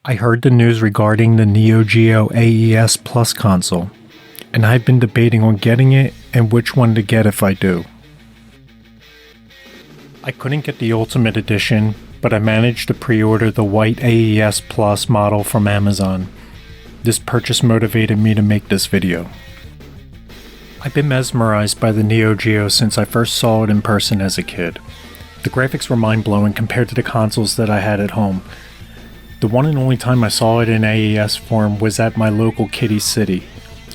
I heard the news regarding the Neo Geo AES Plus console, and I've been debating on getting it and which one to get if I do. I couldn't get the Ultimate Edition, but I managed to pre-order the white AES Plus model from Amazon. This purchase motivated me to make this video. I've been mesmerized by the Neo Geo since I first saw it in person as a kid. The graphics were mind-blowing compared to the consoles that I had at home. The one and only time I saw it in AES form was at my local Kitty City.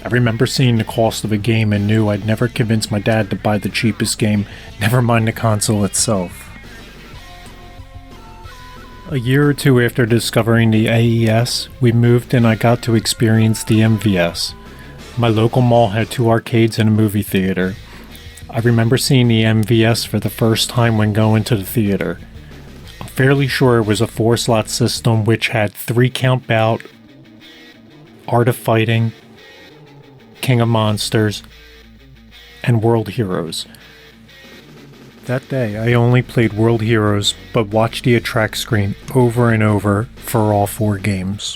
I remember seeing the cost of a game and knew I'd never convince my dad to buy the cheapest game, never mind the console itself. A year or two after discovering the AES, we moved and I got to experience the MVS. My local mall had 2 arcades and a movie theater. I remember seeing the MVS for the first time when going to the theater. I'm fairly sure it was a 4-slot system which had 3 count bout, Art of Fighting, King of Monsters, and World Heroes. That day I only played World Heroes but watched the attract screen over and over for all 4 games.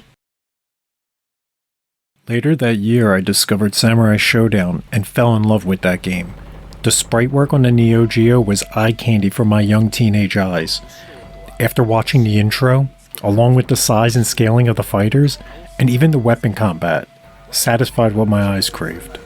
Later that year I discovered Samurai Showdown and fell in love with that game. The sprite work on the Neo Geo was eye candy for my young teenage eyes. After watching the intro, along with the size and scaling of the fighters, and even the weapon combat, satisfied what my eyes craved.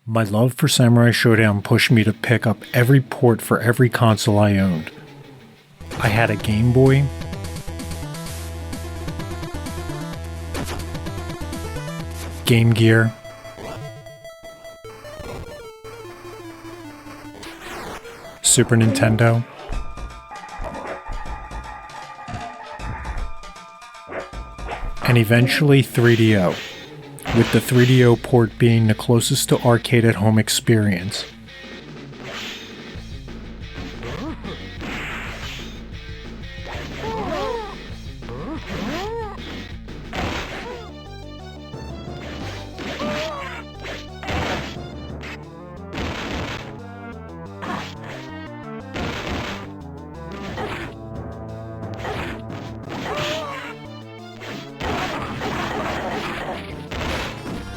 My love for Samurai Showdown pushed me to pick up every port for every console I owned. I had a Game Boy, Game Gear, Super Nintendo, and eventually 3DO. With the 3DO port being the closest to arcade at home experience.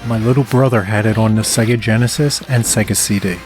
My little brother had it on the Sega Genesis and Sega CD.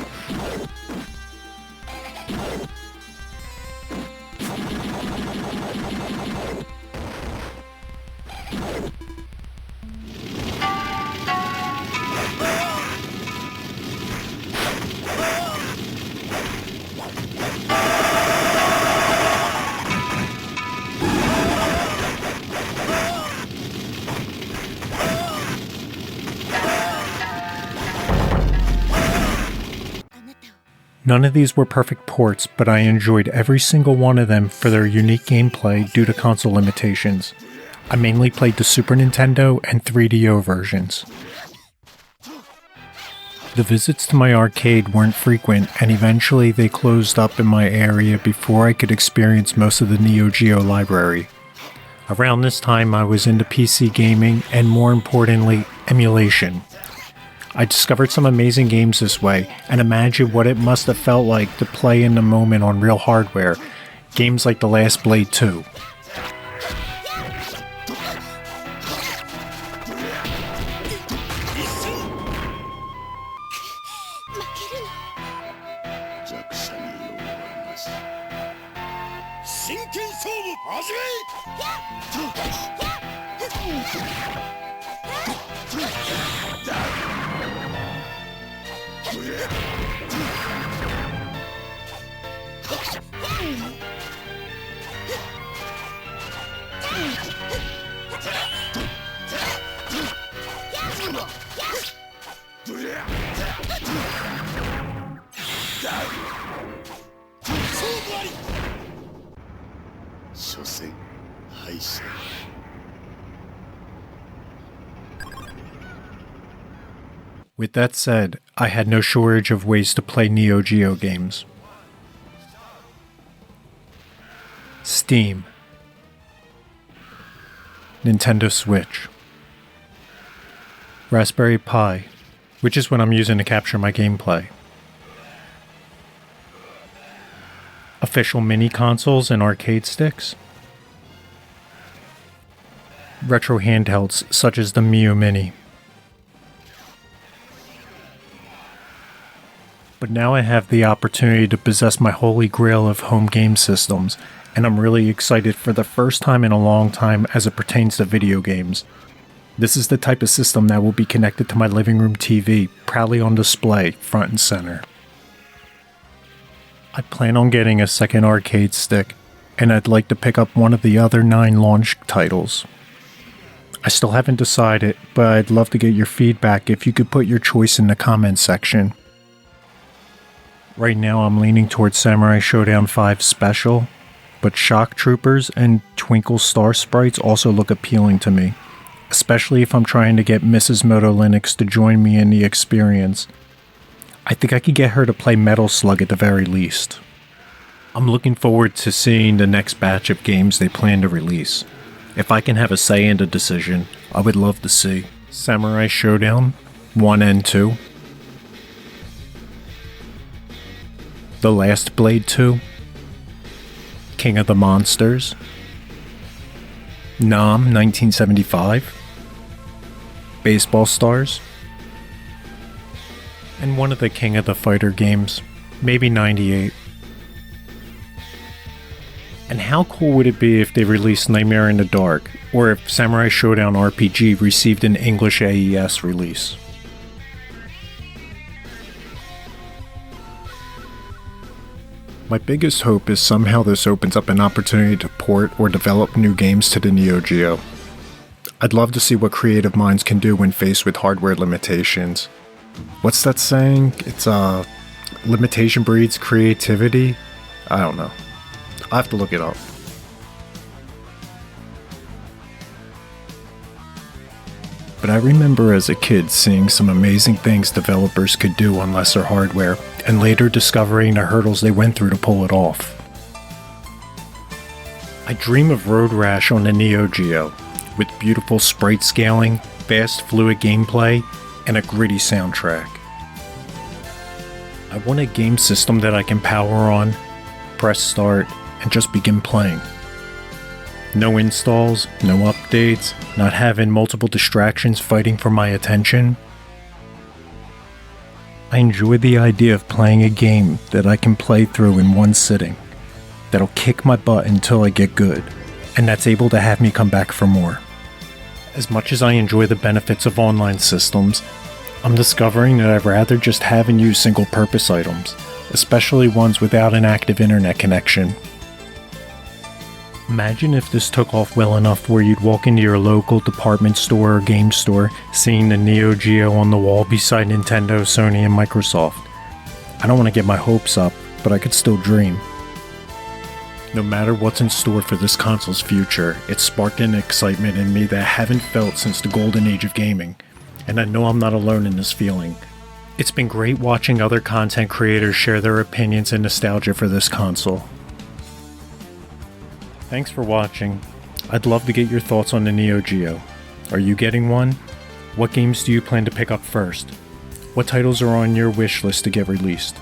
None of these were perfect ports, but I enjoyed every single one of them for their unique gameplay due to console limitations. I mainly played the Super Nintendo and 3DO versions. The visits to my arcade weren't frequent, and eventually they closed up in my area before I could experience most of the Neo Geo library. Around this time I was into PC gaming and, more importantly, emulation. I discovered some amazing games this way, and imagine what it must have felt like to play in the moment on real hardware. Games like The Last Blade 2. With that said, I had no shortage of ways to play Neo Geo games. Steam, Nintendo Switch, Raspberry Pi, which is what I'm using to capture my gameplay, official mini consoles and arcade sticks, retro handhelds such as the Mio Mini. But now I have the opportunity to possess my holy grail of home game systems, and I'm really excited for the first time in a long time as it pertains to video games. This is the type of system that will be connected to my living room TV, proudly on display, front and center. I plan on getting a second arcade stick, and I'd like to pick up one of the other 9 launch titles. I still haven't decided, but I'd love to get your feedback if you could put your choice in the comments section. Right now I'm leaning towards Samurai Showdown 5 Special, but Shock Troopers and Twinkle Star Sprites also look appealing to me, especially if I'm trying to get Mrs. Moto Linux to join me in the experience. I think I could get her to play Metal Slug at the very least. I'm looking forward to seeing the next batch of games they plan to release. If I can have a say in the decision, I would love to see Samurai Showdown 1 and 2, The Last Blade 2, King of the Monsters, Nam 1975, Baseball Stars, and one of the King of the Fighter games, maybe 98. And how cool would it be if they released Nightmare in the Dark, or if Samurai Showdown RPG received an English AES release? My biggest hope is somehow this opens up an opportunity to port or develop new games to the Neo Geo. I'd love to see what creative minds can do when faced with hardware limitations. What's that saying? It's limitation breeds creativity? I don't know. I'll have to look it up. But I remember as a kid seeing some amazing things developers could do on lesser hardware, and later discovering the hurdles they went through to pull it off. I dream of Road Rash on the Neo Geo, with beautiful sprite scaling, fast fluid gameplay, and a gritty soundtrack. I want a game system that I can power on, press start, and just begin playing. No installs, no updates, not having multiple distractions fighting for my attention. I enjoy the idea of playing a game that I can play through in one sitting, that'll kick my butt until I get good, and that's able to have me come back for more. As much as I enjoy the benefits of online systems, I'm discovering that I'd rather just have and use single-purpose items, especially ones without an active internet connection. Imagine if this took off well enough where you'd walk into your local department store or game store, seeing the Neo Geo on the wall beside Nintendo, Sony, and Microsoft. I don't want to get my hopes up, but I could still dream. No matter what's in store for this console's future, it's sparked an excitement in me that I haven't felt since the golden age of gaming, and I know I'm not alone in this feeling. It's been great watching other content creators share their opinions and nostalgia for this console. Thanks for watching. I'd love to get your thoughts on the Neo Geo. Are you getting one? What games do you plan to pick up first? What titles are on your wish list to get released?